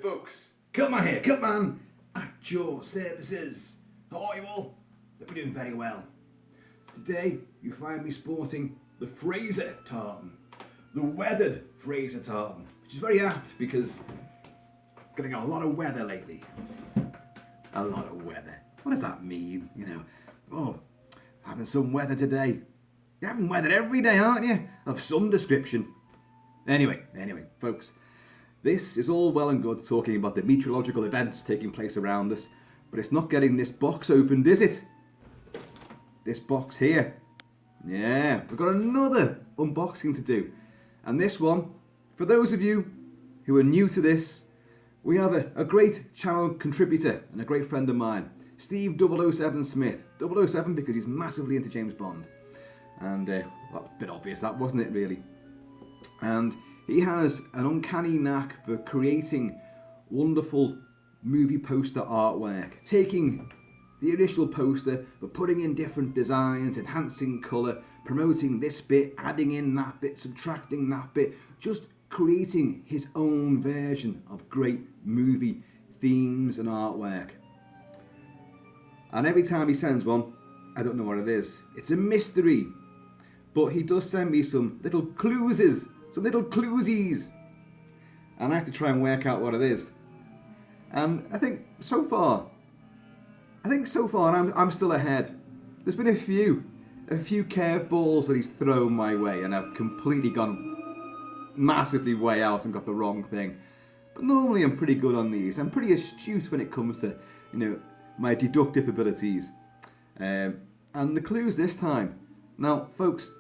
folks, Kilt-Man here, Kilt-Man at your services. How are you all? Hope you're doing very well. Today you find me sporting the Fraser tartan, the weathered Fraser tartan, which is very apt because I'm getting a lot of weather lately. A lot of weather. What does that mean? You know, oh, having some weather today. You're having weather every day, aren't you? Of some description. Anyway, folks. This is all well and good talking about the meteorological events taking place around us, but it's not getting this box opened, is it? This box here. Yeah, we've got another unboxing to do. And this one, for those of you who are new to this, we have a great channel contributor and a great friend of mine, Steve 007 Smith. 007 because he's massively into James Bond. And well, a bit obvious that, wasn't it, really? And he has an uncanny knack for creating wonderful movie poster artwork, taking the initial poster but putting in different designs, enhancing colour, promoting this bit, adding in that bit, subtracting that bit, just creating his own version of great movie themes and artwork. And every time he sends one, I don't know what it is. It's a mystery. But he does send me some little cluesies. Some little cluesies, and I have to try and work out what it is. And I think so far I'm still ahead. There's been a few curveballs that he's thrown my way, and I've completely gone massively way out and got the wrong thing. But normally I'm pretty good on these. I'm pretty astute when it comes to, you know, my deductive abilities. And the clues this time. Now, folks,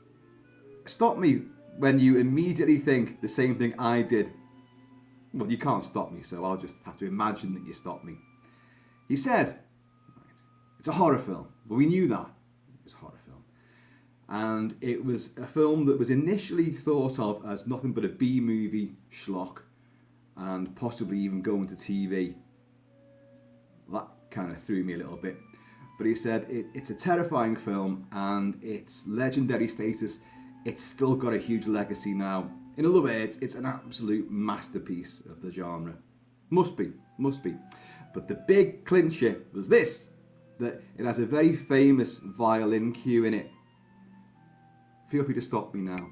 stop me when you immediately think the same thing I did. Well, you can't stop me, so I'll just have to imagine that you stop me. He said, it's a horror film. Well, we knew that. It was a horror film. And it was a film that was initially thought of as nothing but a B-movie schlock and possibly even going to TV. Well, that kind of threw me a little bit. But he said it's a terrifying film and its legendary status, it's still got a huge legacy now. In other words, it's an absolute masterpiece of the genre. Must be. But the big clincher was this, that it has a very famous violin cue in it. Feel free to stop me now.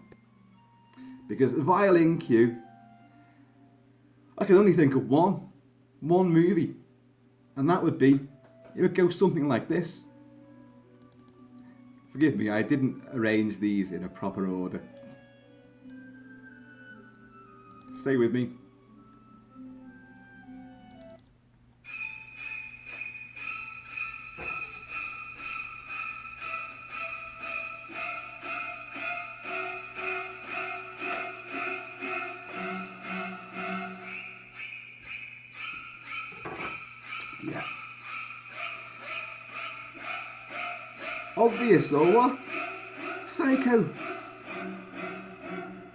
Because the violin cue, I can only think of one movie. And that would be, it would go something like this. Forgive me, I didn't arrange these in a proper order. Stay with me. Yeah. Obvious, or what? Psycho.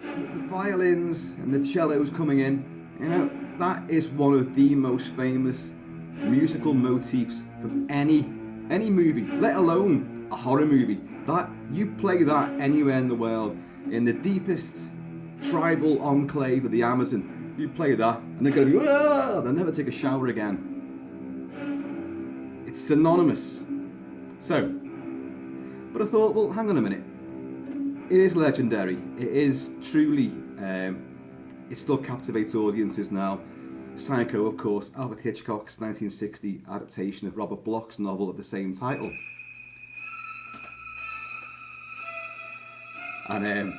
The violins and the cellos coming in, you know, that is one of the most famous musical motifs from any movie, let alone a horror movie. That you play that anywhere in the world, in the deepest tribal enclave of the Amazon, you play that, and they're going to be, they'll never take a shower again. It's synonymous. So. But I thought, well, hang on a minute. It is legendary. It is truly, it still captivates audiences now. Psycho, of course, Alfred Hitchcock's 1960 adaptation of Robert Bloch's novel of the same title. And,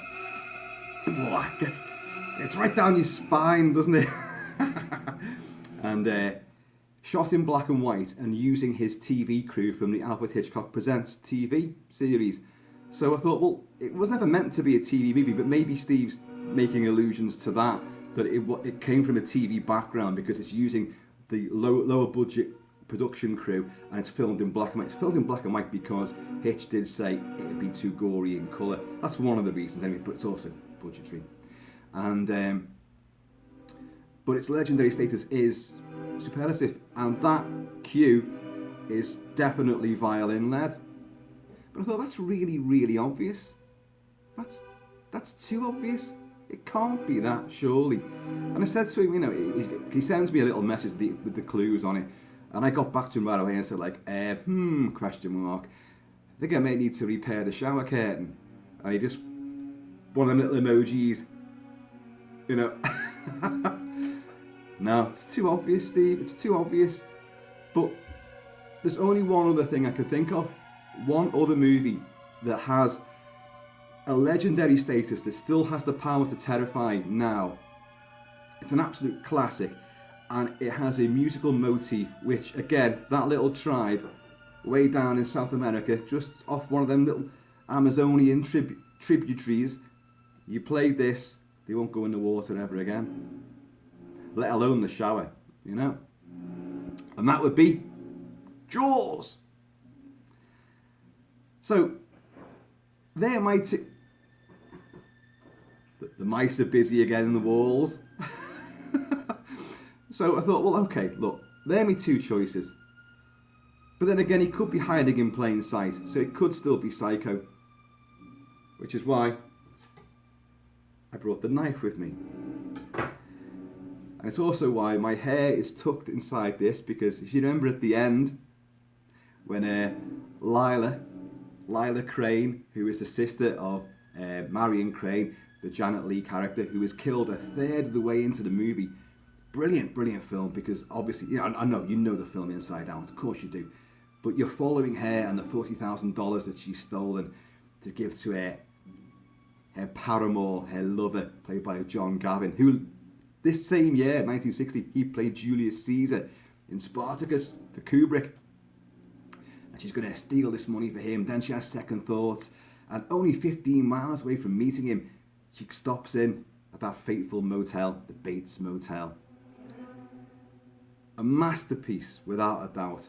it's right down your spine, doesn't it? And, shot in black and white and using his TV crew from the Alfred Hitchcock Presents TV series. So I thought, well, it was never meant to be a TV movie, but maybe Steve's making allusions to that it came from a TV background because it's using the lower budget production crew and it's filmed in black and white. It's filmed in black and white because Hitch did say it would be too gory in colour. That's one of the reasons anyway, but it's also budgetary. And but its legendary status is superlative, and that cue is definitely violin-led. But I thought that's really, really obvious. That's too obvious. It can't be that, surely. And I said to him, you know, he sends me a little message with the clues on it. And I got back to him right away and said, like, question mark. I think I may need to repair the shower curtain. And he just, one of them little emojis, you know. No, it's too obvious, Steve. It's too obvious. But there's only one other thing I can think of. One other movie that has a legendary status that still has the power to terrify now. It's an absolute classic, and it has a musical motif which, again, that little tribe way down in South America, just off one of them little Amazonian tributaries, you play this, they won't go in the water ever again, let alone the shower, you know. And that would be Jaws. So there might the mice are busy again in the walls. So I thought, well, okay, look, there are my two choices. But then again, he could be hiding in plain sight, so it could still be Psycho. Which is why I brought the knife with me. And it's also why my hair is tucked inside this, because if you remember at the end, when Lila Crane, who is the sister of Marion Crane, the Janet Leigh character, who is killed a third of the way into the movie. Brilliant film, because obviously, you know, I know you know the film inside out, of course you do, but you're following her and the $40,000 that she's stolen to give to her paramour, her lover, played by John Gavin, who this same year, 1960, he played Julius Caesar in Spartacus for Kubrick. And she's going to steal this money for him. Then she has second thoughts, and only 15 miles away from meeting him, she stops in at that fateful motel, the Bates Motel. A masterpiece, without a doubt.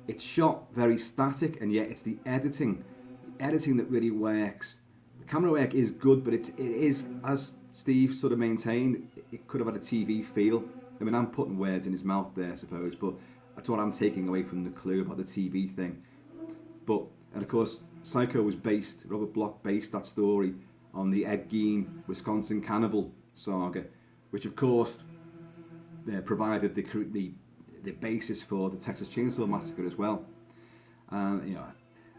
It's shot very static, and yet it's the editing that really works. The camera work is good, but it is, as Steve sort of maintained, it could have had a TV feel. I mean, I'm putting words in his mouth there, I suppose, but that's what I'm taking away from the clue about the TV thing. But, and of course, Psycho was Robert Bloch based that story on the Ed Gein Wisconsin cannibal saga, which of course provided the basis for the Texas Chainsaw Massacre as well. And you know,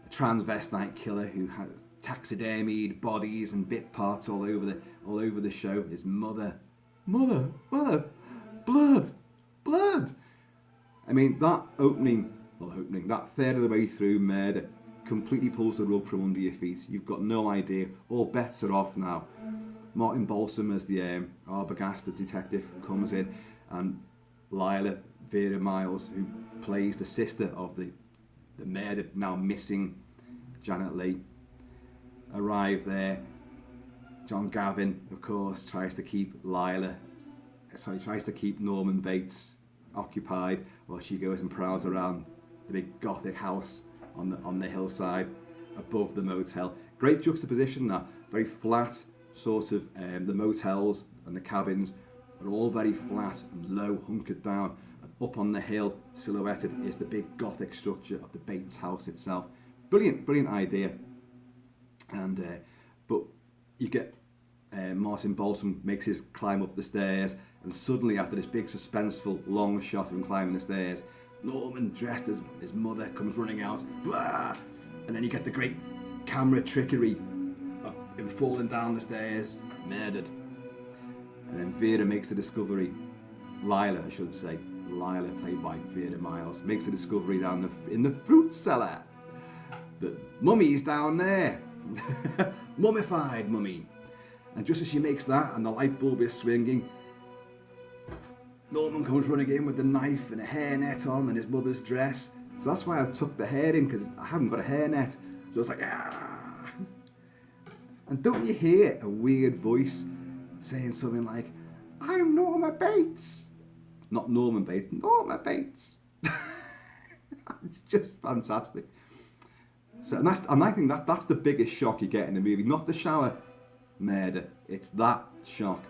a transvestite killer who had taxidermied bodies and bit parts all over the show. His mother, blood. I mean, that that third of the way through murder completely pulls the rug from under your feet. You've got no idea. All bets are off now. Martin Balsam as the Arbogast, the detective, comes in, and Lila Vera Miles, who plays the sister of the murdered, now missing Janet Leigh, arrive there. John Gavin, of course, tries to keep Norman Bates occupied while she goes and prowls around the big gothic house on the hillside above the motel. Great juxtaposition, that very flat sort of the motels and the cabins are all very flat and low, hunkered down, and up on the hill, silhouetted, is the big gothic structure of the Bates house itself. Brilliant idea. And but you get Martin Balsam makes his climb up the stairs, and suddenly, after this big suspenseful long shot of him climbing the stairs, Norman, dressed as his mother, comes running out, blah! And then you get the great camera trickery of him falling down the stairs, murdered. And then Vera makes the discovery, Lila, I should say, Lila, played by Vera Miles, makes the discovery down in the fruit cellar that mummy's down there, mummified mummy. And just as she makes that and the light bulb is swinging, Norman comes running in with the knife and a hairnet on and his mother's dress. So that's why I've tucked the hair in, because I haven't got a hairnet. So it's like, ah. And don't you hear a weird voice saying something like, "I'm Norma Bates." Not Norman Bates, Norma Bates. It's just fantastic. So, and I think that's the biggest shock you get in the movie. Not the shower murder, it's that shock.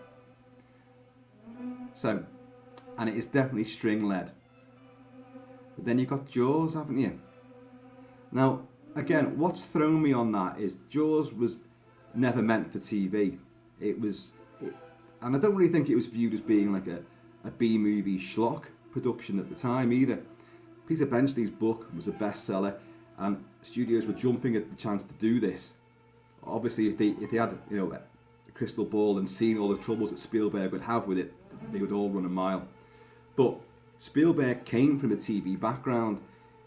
So, and it is definitely string-led. But then you've got Jaws, haven't you? Now, again, what's thrown me on that is Jaws was never meant for TV. It And I don't really think it was viewed as being like a B-movie schlock production at the time either. Peter Benchley's book was a bestseller, and studios were jumping at the chance to do this. Obviously, if they had, you know, a crystal ball and seen all the troubles that Spielberg would have with it, they would all run a mile. But Spielberg came from a TV background.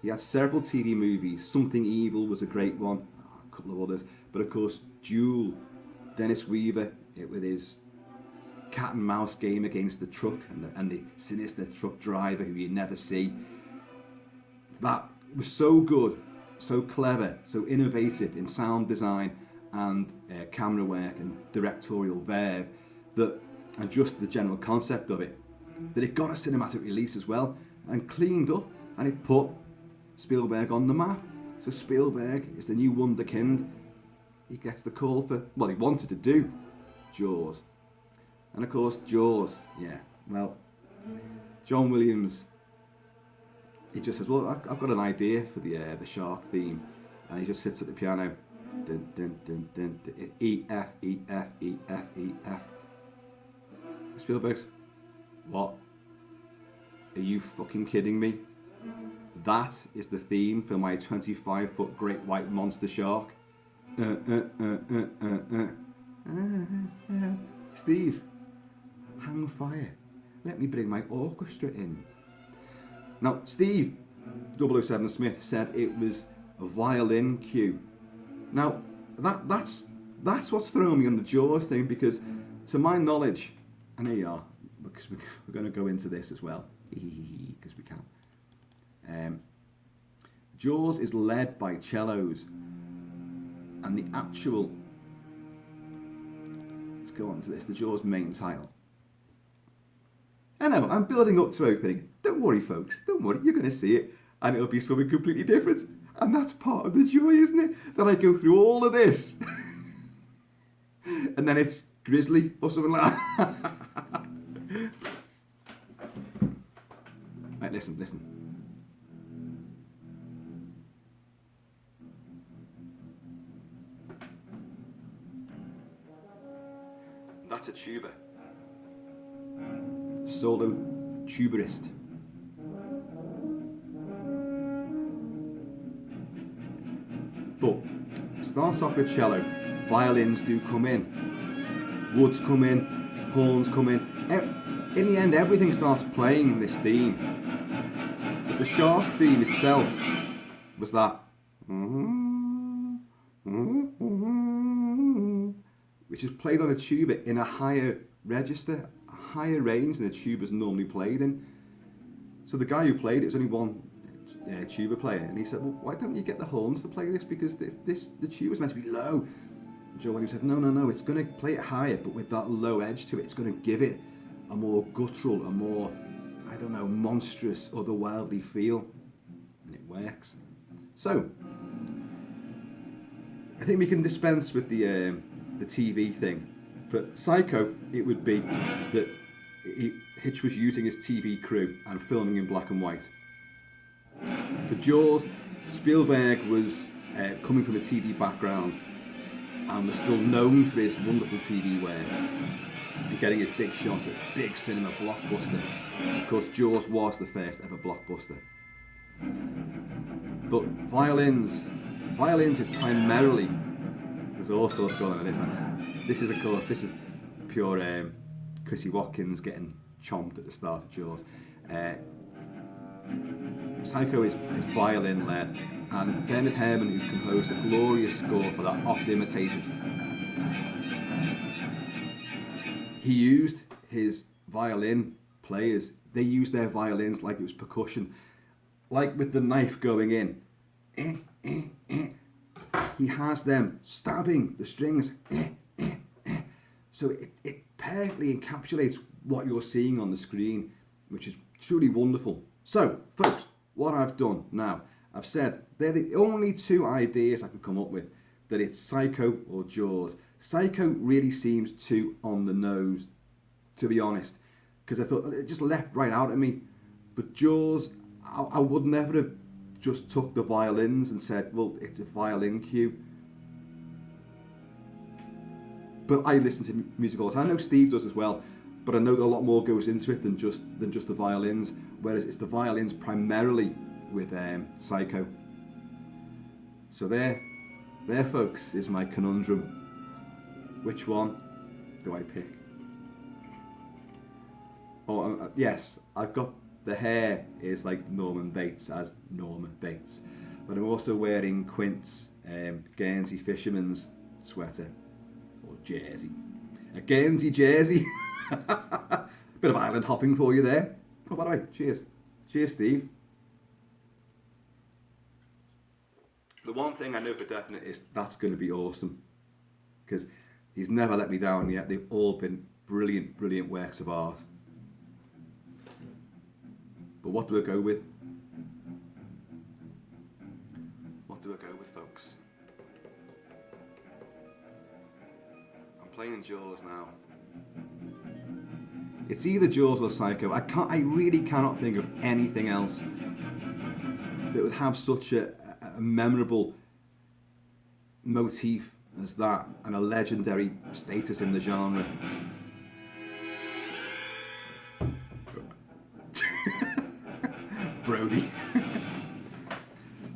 He had several TV movies. Something Evil was a great one, a couple of others. But of course, Duel, Dennis Weaver, with his cat and mouse game against the truck and the sinister truck driver who you never see. That was so good, so clever, so innovative in sound design and camera work and directorial verve, that, and just the general concept of it, that it got a cinematic release as well and cleaned up, and it put Spielberg on the map. So Spielberg is the new wunderkind. He gets the call for what he wanted to do, Jaws. And of course, Jaws, yeah, well, John Williams, he just says, well, I've got an idea for the shark theme, and he just sits at the piano, dun, dun, dun, dun, dun, E, F, E, F, E, F, E, F. Spielberg's, what? Are you fucking kidding me? That is the theme for my 25-foot great white monster shark. Steve, hang fire. Let me bring my orchestra in. Now, Steve 007 Smith said it was a violin cue. Now, that's what's throwing me on the Jaws thing, because to my knowledge, and here you are, because we're going to go into this as well, because we can. Jaws is led by cellos, and the actual, let's go on to this, the Jaws main title. I know, I'm building up to opening. Don't worry, folks, don't worry, you're going to see it, and it'll be something completely different. And that's part of the joy, isn't it? That I go through all of this, and then it's Grizzly or something like that. Right, listen. That's a tuba. Solo tuberist. But it starts off with cello. Violins do come in. Woods come in. Horns come in. In the end, everything starts playing this theme. But the shark theme itself was that, which is played on a tuba in a higher register, a higher range than a tuba's normally played in. So the guy who played it was only one tuba player, and he said, well, why don't you get the horns to play this, because the tuba's meant to be low. Joe Williams said, no, it's going to play it higher, but with that low edge to it, it's going to give it a more guttural, a more, I don't know, monstrous, otherworldly feel, and it works. So I think we can dispense with the TV thing. For Psycho, it would be that Hitch was using his TV crew and filming in black and white. For Jaws, Spielberg was coming from a TV background and was still known for his wonderful TV work and getting his big shot at big cinema blockbuster. Of course, Jaws was the first ever blockbuster. But violins is primarily, there's all sorts going on in this. This is pure Chrissy Watkins getting chomped at the start of Jaws. Psycho is violin led, and Bernard Herrmann, who composed a glorious score for that, oft imitated. He used his violin players, they used their violins like it was percussion, like with the knife going in. He has them stabbing the strings. So it perfectly encapsulates what you're seeing on the screen, which is truly wonderful. So, folks, what I've done now, I've said they're the only two ideas I can come up with, that it's Psycho or Jaws. Psycho really seems too on the nose, to be honest, because I thought it just leapt right out at me. But Jaws, I would never have just took the violins and said, well, it's a violin cue. but I listen to music all the time. I know Steve does as well, but I know that a lot more goes into it than just the violins, whereas it's the violins primarily with Psycho. So there folks, is my conundrum. Which one do I pick? Oh, yes, I've got the hair is like Norman Bates as Norman Bates, but I'm also wearing Quint's Guernsey fisherman's sweater, or jersey. A Guernsey jersey. Bit of island hopping for you there. Oh, by the way, cheers. Cheers, Steve. The one thing I know for definite is that's going to be awesome, because he's never let me down yet. They've all been brilliant, brilliant works of art. But what do I go with? What do I go with, folks? I'm playing Jaws now. It's either Jaws or Psycho. I really cannot think of anything else that would have such a memorable motif as that, and a legendary status in the genre. Brody.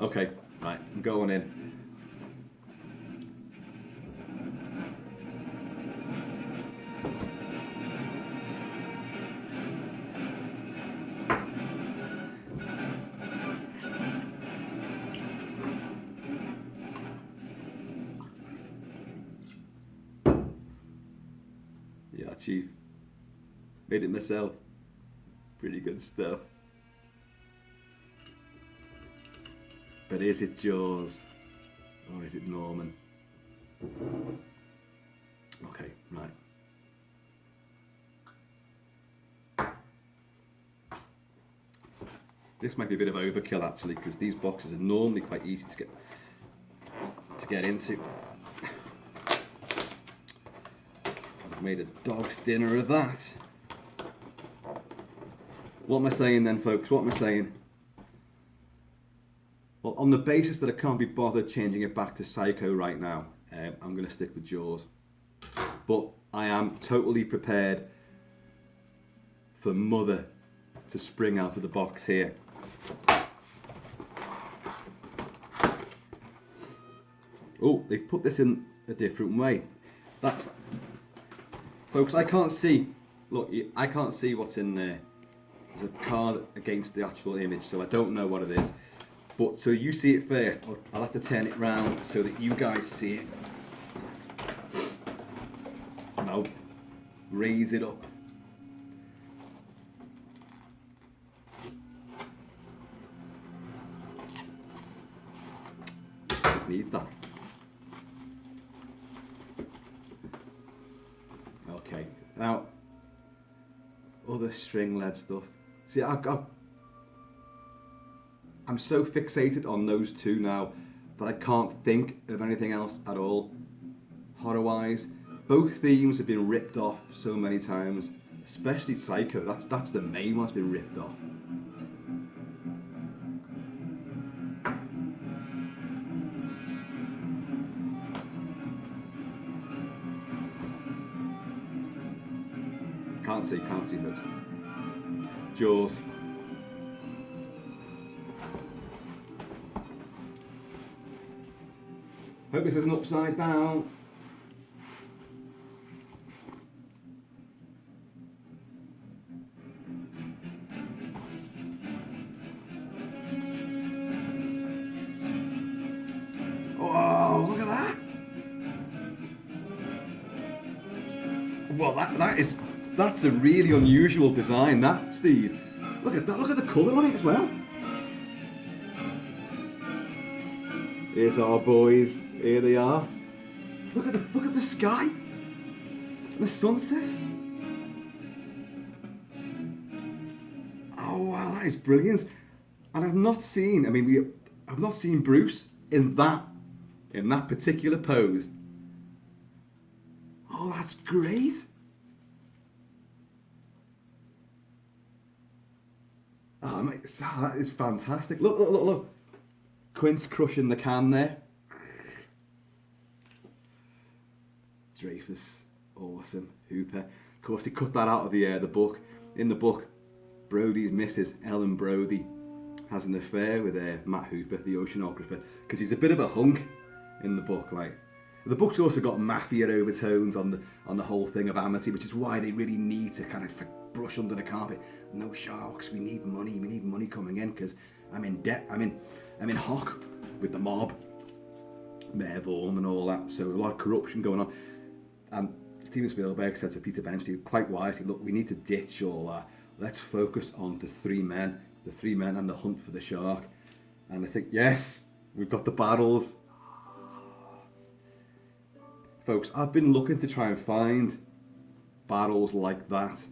Okay, right, I'm going in. Yeah, Chief. Made it myself. Pretty good stuff. But is it Jaws? Or is it Norman? Okay, right. This might be a bit of overkill actually, because these boxes are normally quite easy to get into. I've made a dog's dinner of that. What am I saying then, folks? What am I saying? Well, on the basis that I can't be bothered changing it back to Psycho right now, I'm going to stick with Jaws. But I am totally prepared for Mother to spring out of the box here. Oh, they've put this in a different way. That's... Folks, I can't see. Look, I can't see what's in there. There's a card against the actual image, so I don't know what it is. But so you see it first. I'll have to turn it round so that you guys see it. And I'll raise it up. Need that. Okay, now other string-led stuff. See, I'm so fixated on those two now that I can't think of anything else at all. Horror-wise, both themes have been ripped off so many times, especially Psycho. That's the main one that's been ripped off. Can't see, folks. Jaws. Hope this isn't upside down. Oh, look at that! Well, that's a really unusual design, that, Steve. Look at that, look at the colour on it as well. Here's our boys, here they are. Look at the sky, the sunset. Oh wow, that is brilliant. And I've not seen Bruce in that particular pose. Oh, that's great. Oh, mate, that is fantastic. Look. Quint's crushing the can there. Dreyfus, awesome. Hooper. Of course, he cut that out of the book. In the book, Brody's missus, Ellen Brody, has an affair with Matt Hooper, the oceanographer, because he's a bit of a hunk in the book. Like, the book's also got mafia overtones on the whole thing of Amity, which is why they really need to kind of brush under the carpet. No sharks. We need money. We need money coming in because I'm in debt. I'm in hock with the mob, Mayor Vaughan and all that. So a lot of corruption going on. And Steven Spielberg said to Peter Benchley, quite wisely, look, we need to ditch all that. Let's focus on the three men and the hunt for the shark. And I think, yes, we've got the barrels. Folks, I've been looking to try and find barrels like that,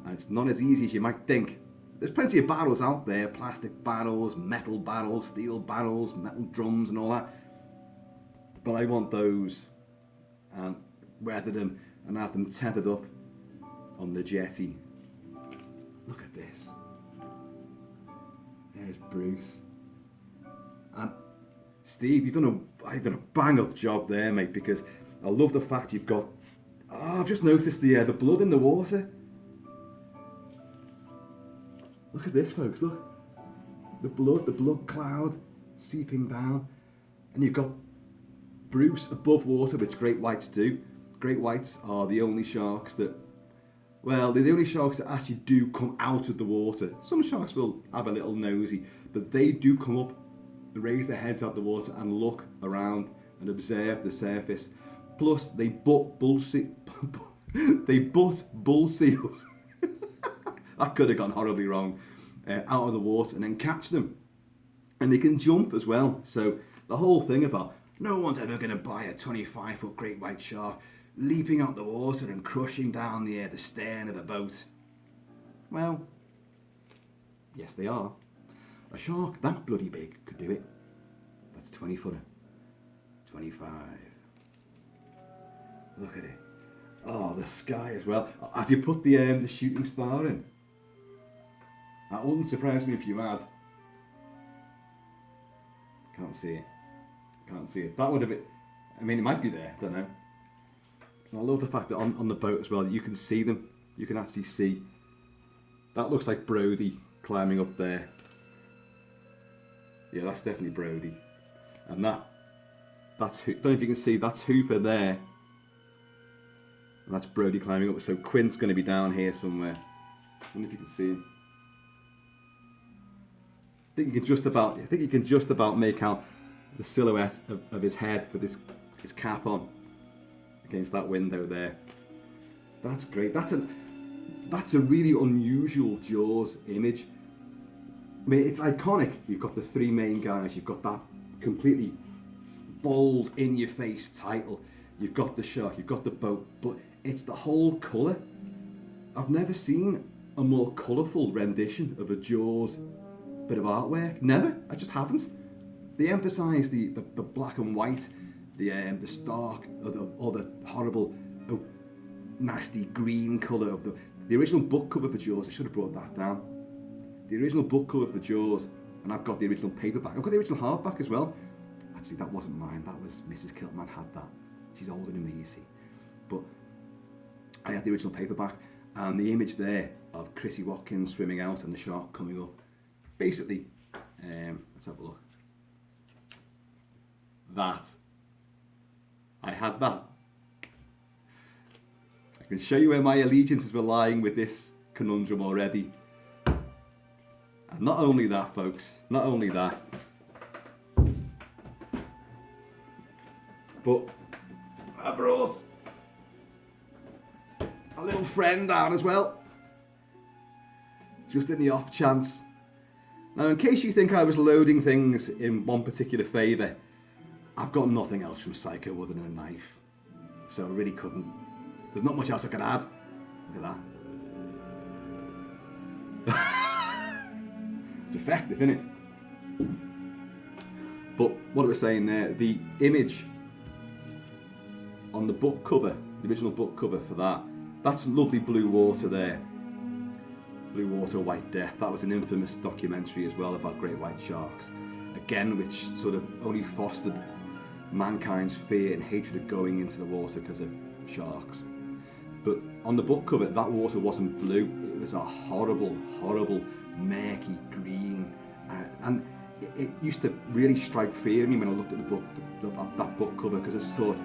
and it's not as easy as you might think. There's plenty of barrels out there, plastic barrels, metal barrels, steel barrels, metal drums and all that. But I want those and weather them and have them tethered up on the jetty. Look at this. There's Bruce. And Steve, you've done a bang up job there, mate, because I love the fact you've got, I've just noticed the blood in the water. Look at this, folks, look. The blood cloud seeping down. And you've got Bruce above water, which great whites do. Great whites are the only sharks that, well, they're the only sharks that actually do come out of the water. Some sharks will have a little nosy, but they do come up, raise their heads out of the water and look around and observe the surface. Plus, they butt bull seals. That could have gone horribly wrong. Out of the water and then catch them. And they can jump as well. So the whole thing about no one's ever going to buy a 25-foot great white shark leaping out the water and crushing down the stern of a boat. Well, yes they are. A shark that bloody big could do it. That's a 20-footer. 25. Look at it. Oh, the sky as well. Have you put the shooting star in? That wouldn't surprise me if you had. Can't see it. Can't see it. That would have been, I mean, it might be there, I don't know. And I love the fact that on the boat as well, you can see them. You can actually see. That looks like Brody climbing up there. Yeah, that's definitely Brody. And that's, don't know if you can see, that's Hooper there. And that's Brody climbing up. So Quint's going to be down here somewhere. I wonder if you can see him. I think you can just about make out the silhouette of his head with his cap on against that window there. That's great. That's a really unusual Jaws image. I mean, it's iconic. You've got the three main guys. You've got that completely bold, in-your-face title. You've got the shark. You've got the boat. But it's the whole colour. I've never seen a more colourful rendition of a Jaws bit of artwork. Never. I just haven't. They emphasise the black and white, the stark or the horrible, nasty green colour of the original book cover for Jaws. I should have brought that down. The original book cover for Jaws, and I've got the original paperback. I've got the original hardback as well. Actually, that wasn't mine. That was Mrs. Kilt-Man had that. She's older than me, you see. But I had the original paperback, and the image there of Chrissy Watkins swimming out and the shark coming up. Basically, let's have a look. I had that. I can show you where my allegiances were lying with this conundrum already. And not only that, folks, not only that, but I brought a little friend down as well, just in the off chance. Now, in case you think I was loading things in one particular favour, I've got nothing else from Psycho other than a knife. So I really couldn't. There's not much else I could add. Look at that. It's effective, isn't it? But what I was saying there, the image on the book cover, the original book cover for that, that's lovely blue water there. Blue Water, White Death. That was an infamous documentary as well about great white sharks. Again, which sort of only fostered mankind's fear and hatred of going into the water because of sharks. But on the book cover, that water wasn't blue. It was a horrible, horrible, murky green. And it used to really strike fear in me when I looked at the book, that book cover, because I just thought,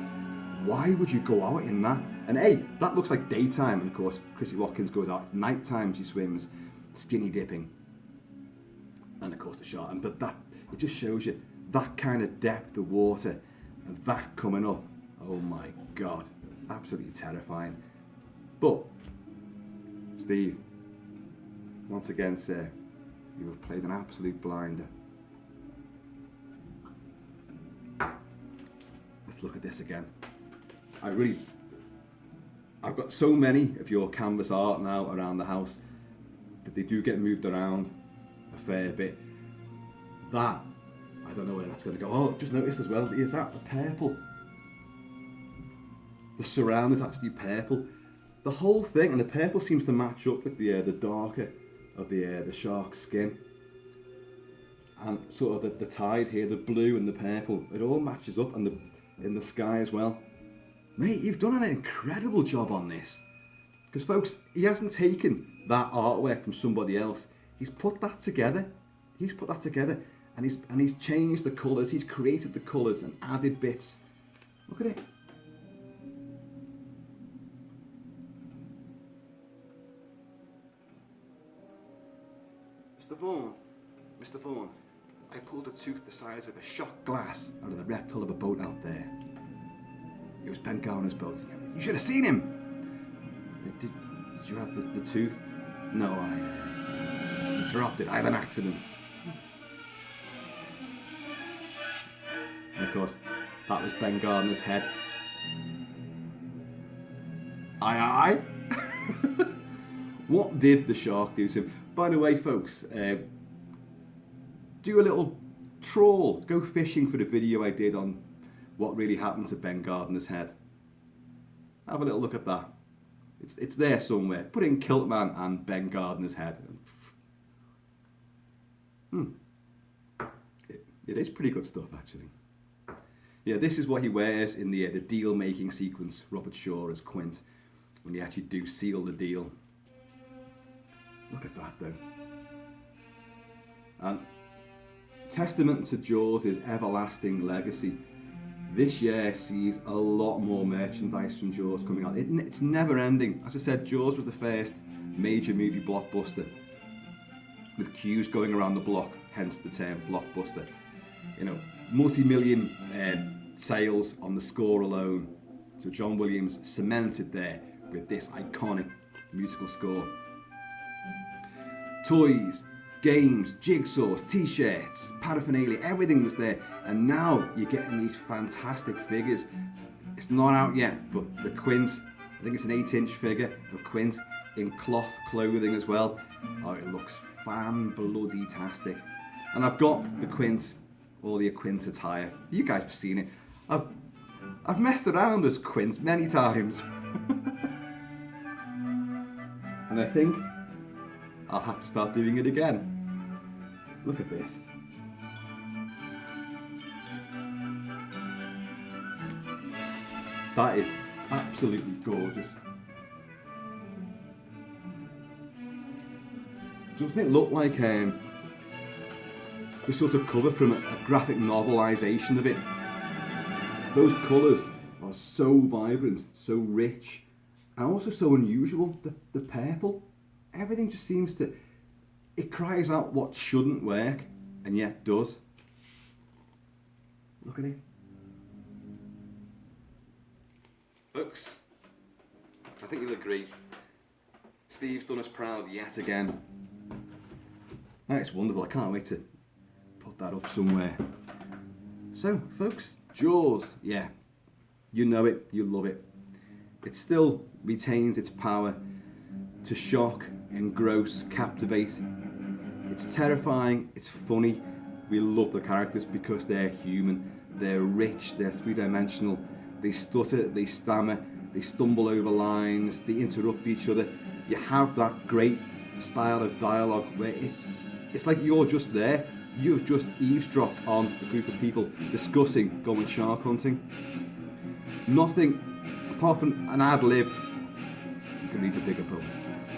why would you go out in that? And hey, that looks like daytime, and of course, Chrissy Watkins goes out at night time. She swims, skinny dipping, and of course the shark. But that, it just shows you that kind of depth of water, and that coming up. Oh my God, absolutely terrifying. But Steve, once again, sir, you have played an absolute blinder. Let's look at this again. I've got so many of your canvas art now around the house that they do get moved around a fair bit. That, I don't know where that's going to go. Oh, I've just noticed as well, is that the purple? The surround is actually purple. The whole thing, and the purple seems to match up with the darker of the shark's skin. And sort of the tide here, the blue and the purple, it all matches up, and in the sky as well. Mate, you've done an incredible job on this. Because folks, he hasn't taken that artwork from somebody else. He's put that together. And he's changed the colours, he's created the colours and added bits. Look at it. Mr. Vaughan, I pulled a tooth the size of a shot glass out of the wrecked hull of a boat out there. It was Ben Garner's boat. You should have seen him. Did you have the tooth? No, I dropped it. I had an accident. And of course, that was Ben Gardner's head. Aye. What did the shark do to him? By the way, folks, do a little trawl. Go fishing for the video I did on what really happened to Ben Gardner's head. Have a little look at that. It's there somewhere. Put in Kilt-Man and Ben Gardner's head. It is pretty good stuff, actually. Yeah, this is what he wears in the deal-making sequence, Robert Shaw as Quint, when they actually do seal the deal. Look at that, though. And testament to Jaws' everlasting legacy, this year sees a lot more merchandise from Jaws coming out. It's never ending. As I said, Jaws was the first major movie blockbuster, with queues going around the block, hence the term blockbuster. You know, multi-million sales on the score alone. So John Williams cemented there with this iconic musical score. Toys, games, jigsaws, t-shirts, paraphernalia, everything was there. And now you're getting these fantastic figures. It's not out yet, but the Quint, I think it's an 8-inch figure of Quint in cloth clothing as well. Oh, it looks fan-bloody-tastic. And I've got the Quint, all the Quint attire. You guys have seen it. I've messed around as Quint many times. And I think I'll have to start doing it again. Look at this. That is absolutely gorgeous. Doesn't it look like the sort of cover from a graphic novelisation of it? Those colours are so vibrant, so rich, and also so unusual. The purple, everything just seems to, it cries out what shouldn't work, and yet does. Look at it. Folks, I think you'll agree, Steve's done us proud yet again. That's wonderful. I can't wait to put that up somewhere. So, folks, Jaws, yeah, you know it, you love it. It still retains its power to shock, engross, captivate. It's terrifying, it's funny. We love the characters because they're human, they're rich, they're three-dimensional. They stutter, they stammer, they stumble over lines, they interrupt each other. You have that great style of dialogue where it's like you're just there. You've just eavesdropped on a group of people discussing going shark hunting. Nothing apart from an ad lib, you can read the bigger boat.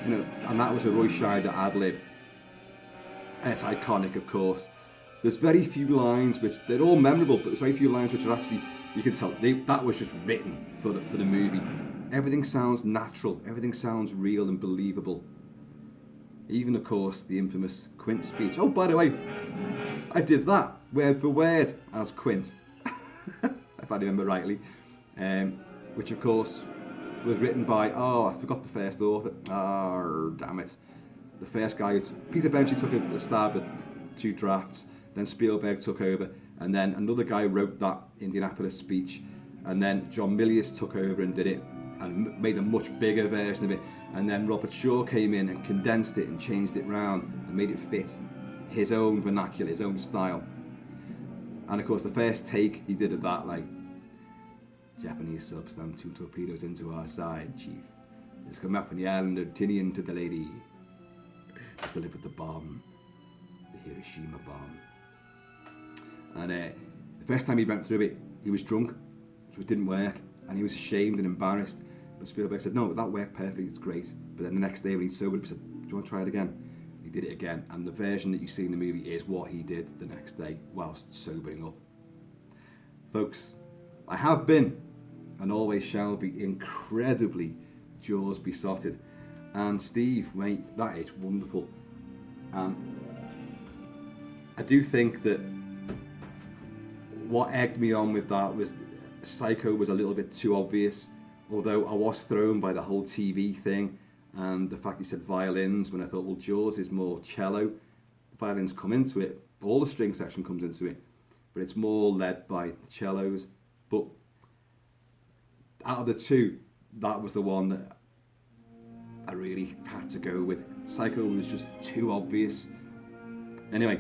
You know, and that was a Roy Scheider ad lib. And it's iconic, of course. There's very few lines which, they're all memorable, but there's very few lines which are actually, you can tell, that was just written for the movie. Everything sounds natural, everything sounds real and believable. Even, of course, the infamous Quint speech. Oh, by the way, I did that word for word as Quint, if I remember rightly, which, of course, was written by, I forgot the first author. Damn it. The first guy, Peter Benchley took a stab at 2 drafts, then Spielberg took over, and then another guy wrote that Indianapolis speech, and then John Milius took over and did it, and made a much bigger version of it, and then Robert Shaw came in and condensed it and changed it round and made it fit his own vernacular, his own style. And of course the first take he did of that, like, Japanese subs slammed 2 torpedoes into our side, chief. It's come up from the island of Tinian to the lady. Just delivered the bomb, the Hiroshima bomb. And the first time he went through it, he was drunk, so it didn't work, and he was ashamed and embarrassed. But Spielberg said, no, that worked perfectly, it's great. But then the next day when he'd sobered up, he said, do you want to try it again? He did it again, and the version that you see in the movie is what he did the next day whilst sobering up. Folks, I have been, and always shall be, incredibly Jaws besotted. And Steve, mate, that is wonderful. I do think that what egged me on with that was Psycho was a little bit too obvious, although I was thrown by the whole TV thing and the fact he said violins when I thought, well, Jaws is more cello. Violins come into it, all the string section comes into it, but it's more led by the cellos. But out of the 2, that was the one that I really had to go with. Psycho was just too obvious. Anyway,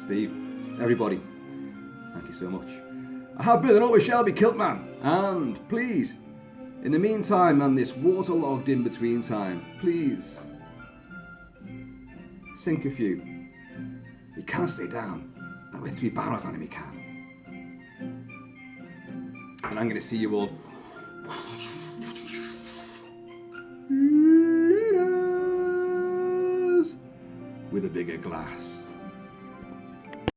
Steve, everybody, thank you so much. I have been and always shall be Kilt-Man, and please, in the meantime and this waterlogged in-between time, please, sink a few. You can't stay down, that way 3 barrels on him you can. And I'm going to see you all with a bigger glass.